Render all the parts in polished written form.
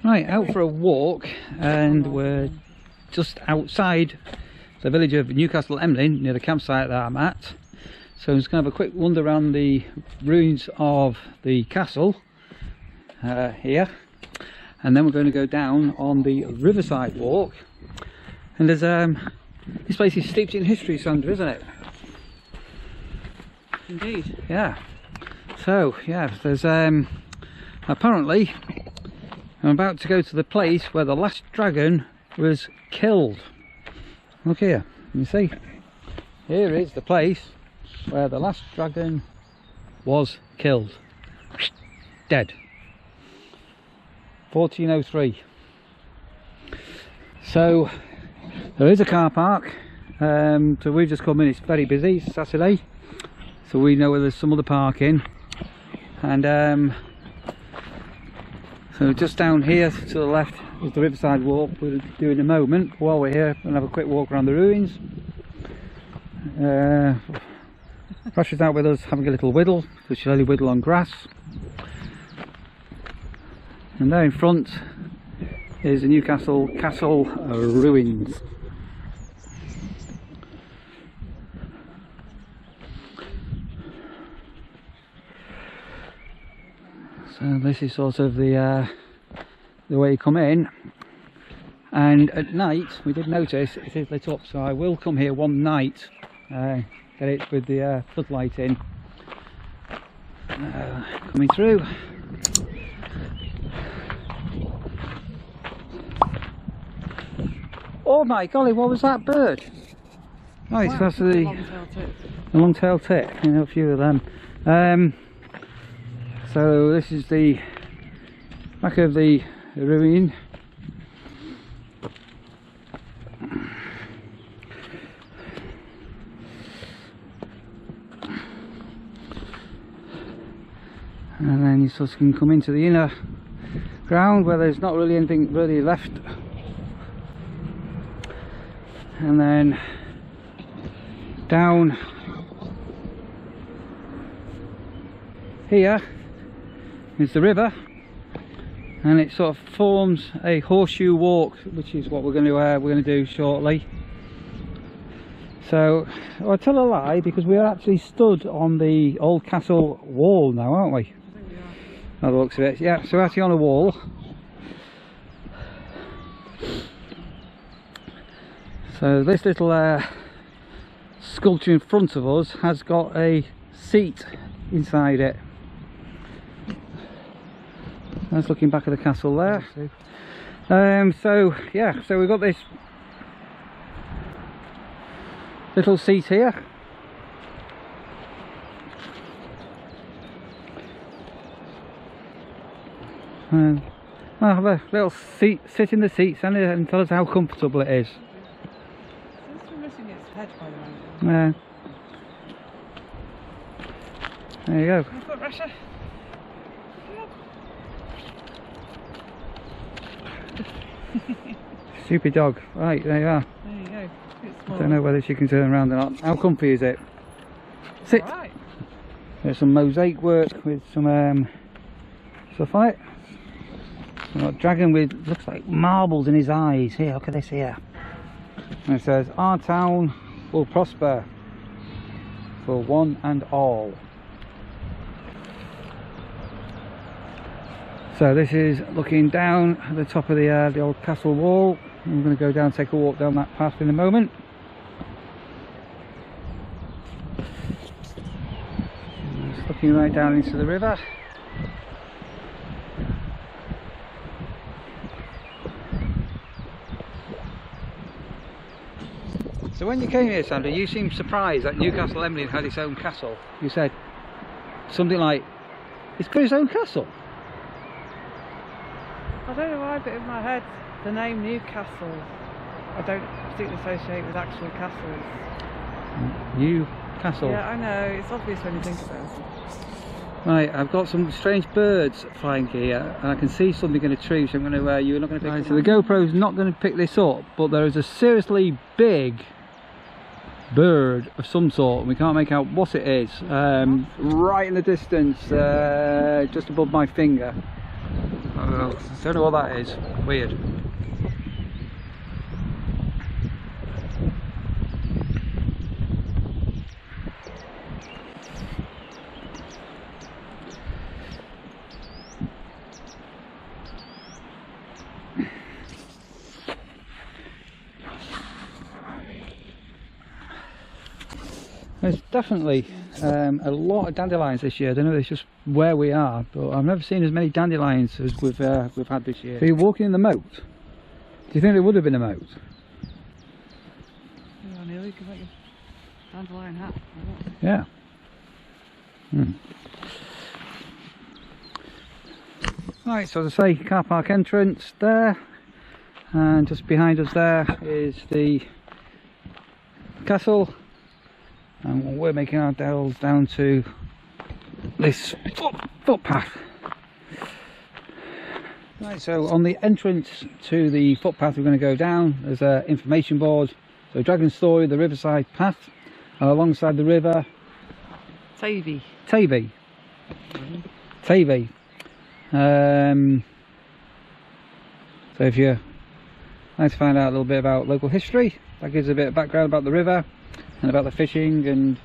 Right, out for a walk, and we're just outside the village of Newcastle Emlyn, near the campsite that I'm at. So I'm just going to have a quick wander around the ruins of the castle here, and then we're going to go down on the Riverside walk. And there's this place is steeped in history, Sandra, isn't it? Indeed. Yeah. So yeah, there's apparently I'm about to go to the place where the last dragon was killed. Look here, you see? Here is the place where the last dragon was killed. Dead. 1403. So there is a car park. So we've just come in, it's very busy, it's Saturday. So we know where there's some other parking. And so just down here to the left is the Riverside walk we'll do in a moment. While we're here, we'll have a quick walk around the ruins. Rasha's out with us having a little whittle, because she'll only whittle on grass. And there in front is the Newcastle Castle ruins. So this is sort of the way you come in, and at night we did notice it is lit up, so I will come here one night, get it with the floodlight in. Coming through. Oh my golly, what was that bird? Oh, it's that's the long-tailed tit. You know, a few of them. So this is the back of the ruin. And then you sort of can come into the inner ground where there's not really anything really left. And then down here is the river, and it sort of forms a horseshoe walk, which is what we're going to do shortly. So I'll tell a lie, because we are actually stood on the old castle wall now, aren't we? I think we are. By the looks of it, yeah. So we're actually on a wall. So this little sculpture in front of us has got a seat inside it. That's looking back at the castle there. So yeah, so we've got this little seat here. I'll have a little seat, sit in the seat, and tell us how comfortable it is. It's missing its head by the way. There you go. Russia. Stupid dog. Right, there you are. There you go. I don't know whether she can turn around or not. How comfy is it? Sit! Right. There's some mosaic work with some stuff on it. We've got a dragon with, looks like marbles in his eyes. Here, look at this here. And it says, "Our town will prosper for one and all." So this is looking down at the top of the old castle wall. I'm going to go down, take a walk down that path in a moment. Just looking right down into the river. So when you came here, Sandra, you seemed surprised that Newcastle Emlyn had its own castle. You said something like, "It's got its own castle." I don't know why, but in my head, the name Newcastle, I don't particularly associate with actual castles. Newcastle. Yeah, I know. It's obvious when you think about it. Right, I've got some strange birds flying here, and I can see something in a tree, so I'm going to. You're not going to pick. Right, so the GoPro's not going to pick this up, but there is a seriously big bird of some sort, and we can't make out what it is. Right in the distance, just above my finger. I don't know what that is. Weird. There's definitely a lot of dandelions this year. I don't know if it's just where we are, but I've never seen as many dandelions as we've had this year. So you're walking in the moat. Do you think there would have been a moat? Yeah, nearly. You can make a dandelion hat. Yeah. Right, so as I say, car park entrance there, and just behind us there is the castle. And we're making our delves down to this footpath. Right, so on the entrance to the footpath we're going to go down, there's an information board. So Dragon Story, the Riverside path, alongside the river Teifi. Teifi. Teifi. So if you like to find out a little bit about local history, that gives a bit of background about the river and about the fishing. And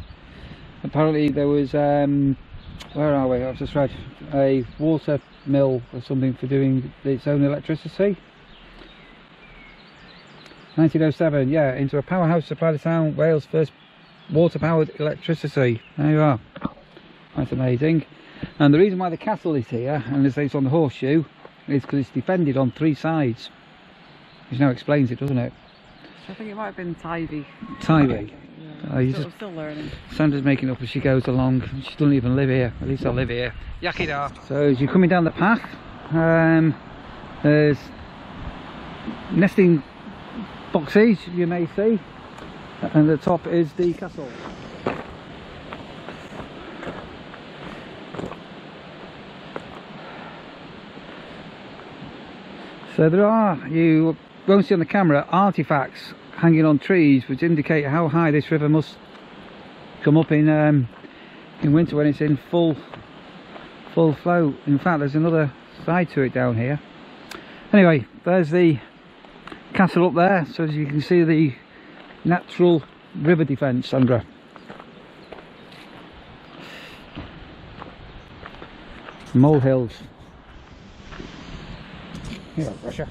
apparently there was where are we? I've just read a water mill or something for doing its own electricity. 1907, yeah, into a powerhouse supply the town Wales' first water powered electricity. There you are. That's amazing. And the reason why the castle is here, and it's on the horseshoe, is because it's defended on 3 sides, which now explains it, doesn't it? I think it might have been Teifi. Teifi. Yeah, I'm still learning. Sandra's making up as she goes along. She doesn't even live here. At least I live here. Yakida. So as you're coming down the path, there's nesting boxes you may see, and at the top is the castle. So there are, you won't see on the camera, artifacts hanging on trees which indicate how high this river must come up in winter when it's in full flow. In fact, there's another side to it down here. Anyway, there's the castle up there, so as you can see the natural river defence, Sandra. Molehills. Here, Russia.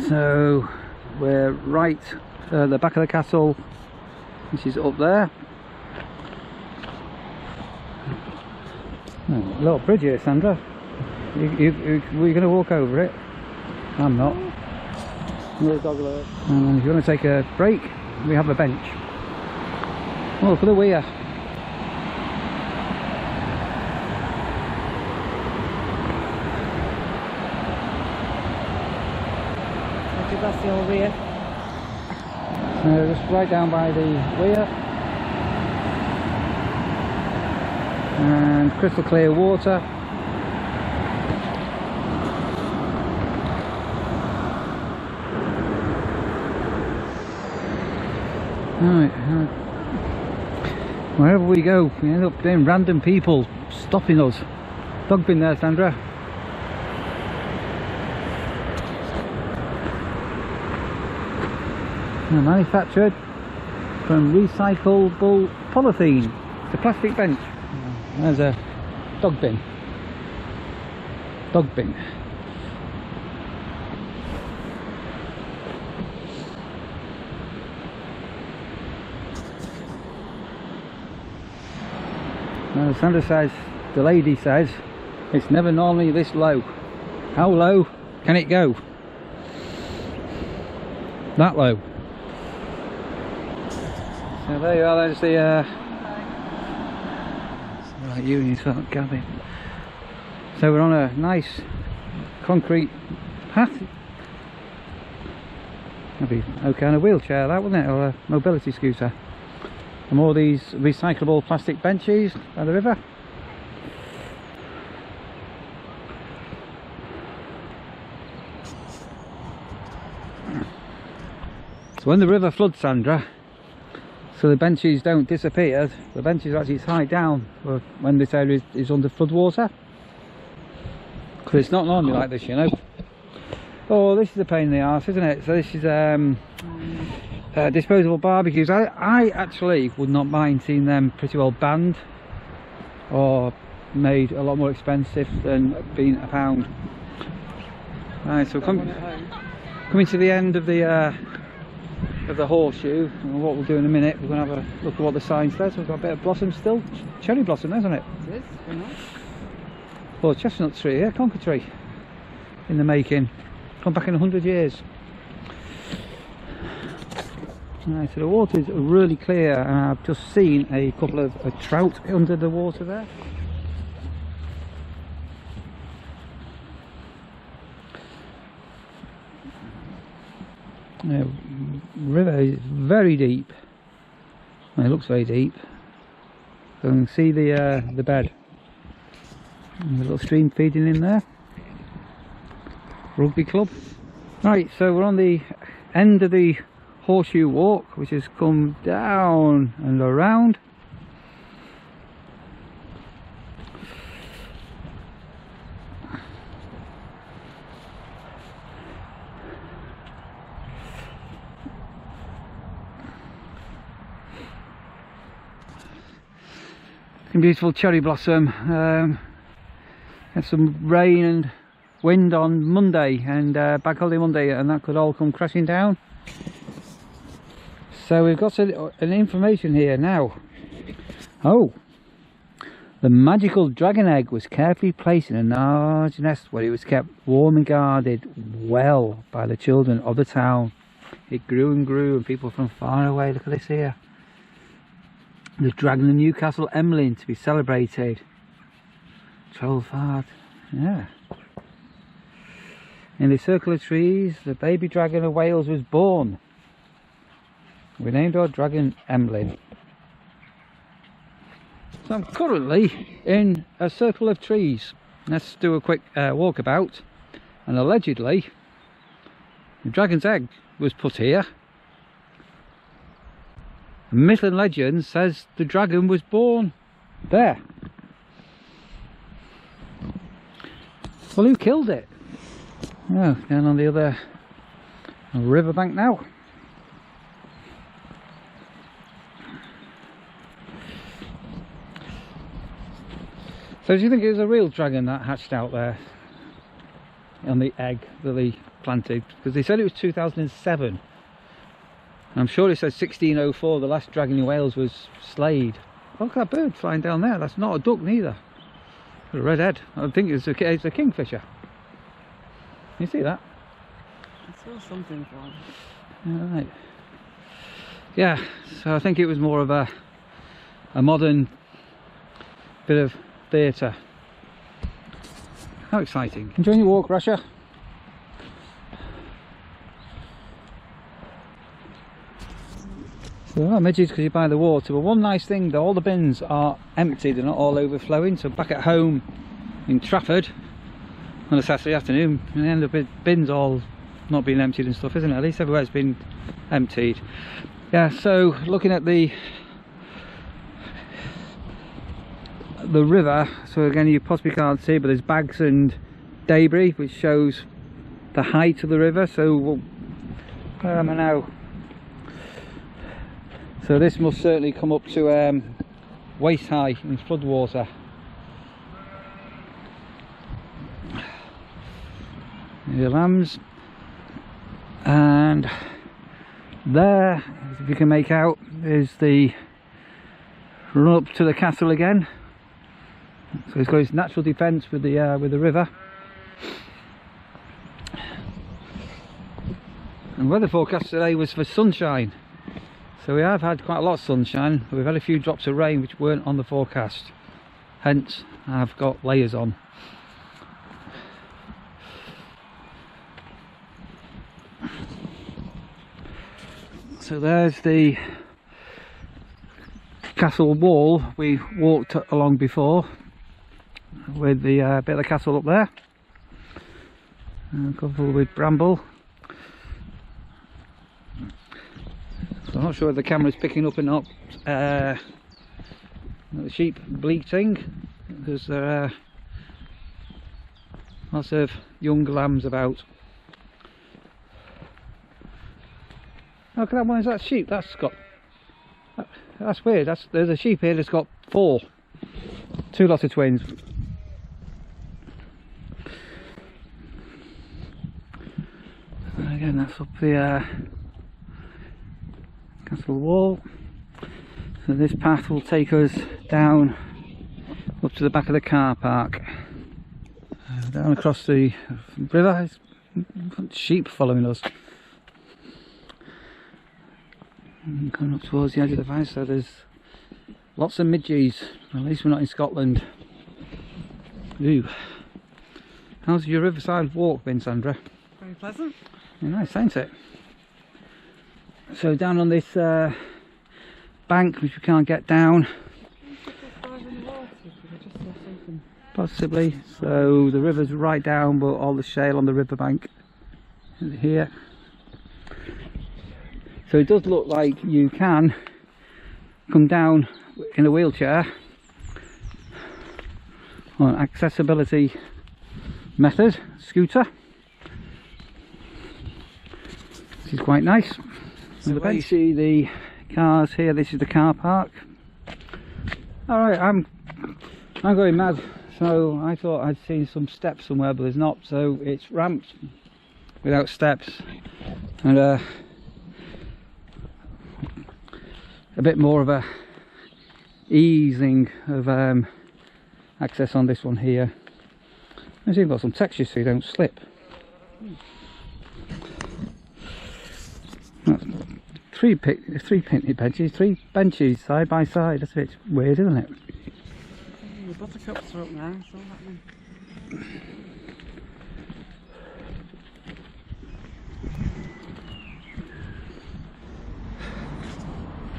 So we're right at the back of the castle, which is up there. Oh, a little bridge here, Sandra. Were you going to walk over it? I'm not. And if you want to take a break, we have a bench. Oh, look at the weir. That's the old weir. Just right down by the weir. And crystal clear water. Right, wherever we go, we end up getting random people stopping us. Dog bin there, Sandra. Manufactured from recyclable polythene. It's a plastic bench. There's a dog bin. Dog bin. Now Sandra says, the lady says, it's never normally this low. How low can it go? That low. So there you are, there's the right, you sort of cabin. So we're on a nice concrete path. That'd be okay on a wheelchair, that, wouldn't it, or a mobility scooter. And all these recyclable plastic benches by the river. So when the river floods, Sandra, so the benches don't disappear, the benches actually hide down when this area is under flood water. Because it's not normally like this, you know. Oh, this is a pain in the arse, isn't it? So this is disposable barbecues. I actually would not mind seeing them pretty well banned or made a lot more expensive than being £1. Right, so coming to the end of the horseshoe, and what we'll do in a minute, we're going to have a look at what the sign says. We've got a bit of blossom still, cherry blossom, isn't it? It is, very nice. Well, chestnut tree, yeah, conker tree in the making. Come back in 100 years. Right, so the water is really clear, and I've just seen a couple of trout under the water there. The river is very deep. Well, it looks very deep. So you can see the bed. And the little stream feeding in there. Rugby club. Right, so we're on the end of the horseshoe walk, which has come down and around. Beautiful cherry blossom. Had some rain and wind on Monday and Bank Holiday Monday, and that could all come crashing down. So we've got an information here now. Oh, the magical dragon egg was carefully placed in a large nest where it was kept warm and guarded well by the children of the town. It grew and grew, and people from far away, look at this here. The dragon of Newcastle Emlyn to be celebrated. Trollfart, yeah. In the circle of trees, the baby dragon of Wales was born. We named our dragon Emlyn. So I'm currently in a circle of trees. Let's do a quick walkabout. And allegedly, the dragon's egg was put here. Myth and legend says the dragon was born there. Well, who killed it? Oh, down on the other riverbank now. So do you think it was a real dragon that hatched out there on the egg that they planted? Because they said it was 2007. I'm sure it says 1604, the last dragon in Wales was slayed. Look at that bird flying down there. That's not a duck neither. It's a red head. I think it's a kingfisher. You see that? I saw something wrong. Right. Yeah, so I think it was more of a modern bit of theatre. How exciting. Enjoying your walk, Rasha? So they're not midges because you're by the water, but one nice thing though, all the bins are empty, they're not all overflowing. So back at home in Trafford on a Saturday afternoon, you end up with bins all not being emptied and stuff, isn't it? At least everywhere's been emptied. Yeah, so looking at the river, so again you possibly can't see, but there's bags and debris which shows the height of the river. So where am I now? So this must certainly come up to waist high in flood water. The lambs, and there, if you can make out, is the run up to the castle again. So it's got its natural defence with the river. And weather forecast today was for sunshine. So we have had quite a lot of sunshine, but we've had a few drops of rain which weren't on the forecast. Hence, I've got layers on. So there's the castle wall we walked along before, with the bit of the castle up there, covered with bramble. So I'm not sure if the camera's picking up or not the sheep bleating, because there are lots of young lambs about. Look at that one, is that sheep? That's weird. There's a sheep here that's got 2 lots of twins. And again, that's up the castle wall. So this path will take us down up to the back of the car park, down across the river. Sheep following us. And coming up towards the edge of the vine, so there's lots of midges. At least we're not in Scotland. Ooh. How's your Riverside walk been, Sandra? Very pleasant. Yeah, nice, ain't it? So down on this bank, which we can't get down. Possibly. So the river's right down, but all the shale on the riverbank is here. So it does look like you can come down in a wheelchair on an accessibility method scooter. This is quite nice. So where you see the cars here, this is the car park. Alright, I'm going mad. So I thought I'd seen some steps somewhere, but there's not. So it's ramps without steps, and a bit more of a easing of access on this one here. It's even got some texture so you don't slip. That's three benches side by side. That's a bit weird, isn't it? The buttercups are up now, it's all happening.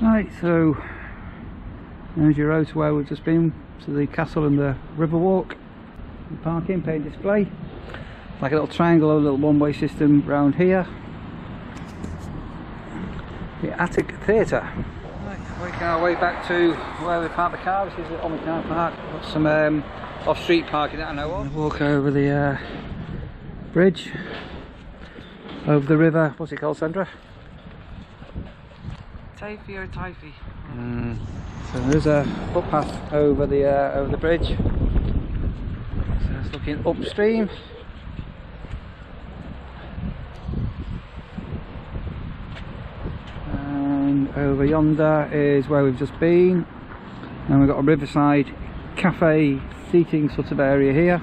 Right, so there's your road to where we've just been, to the castle and the river walk. The parking, pay display. Like a little triangle, a little one-way system round here. The Attic Theatre. Right, working our way back to where we parked the car. This is on the car park. Got some off-street parking that I know of. Walk over the bridge over the river. What's it called, Sandra? Teifi or Teifi. So there's a footpath over the bridge. So it's looking upstream. And over yonder is where we've just been. And we've got a Riverside cafe seating sort of area here.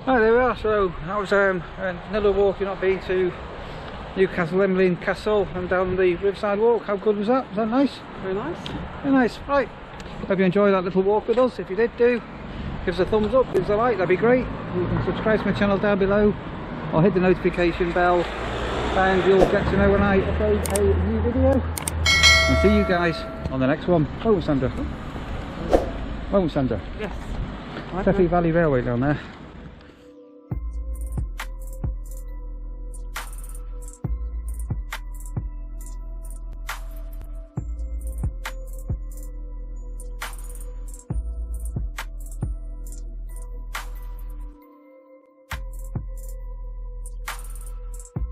Oh, there we are. So that was another walk. You've not been to Newcastle Emlyn Castle and down the Riverside walk. How good was that? Was that nice? Very nice. Very nice. Right. Hope you enjoyed that little walk with us. If you did, give us a thumbs up, give us a like, that'd be great. You can subscribe to my channel down below or hit the notification bell and you'll get to know when I upload a new video. And see you guys on the next one. Oh, Sandra. Oh, Sandra. Yes. Teifi Valley Railway down there.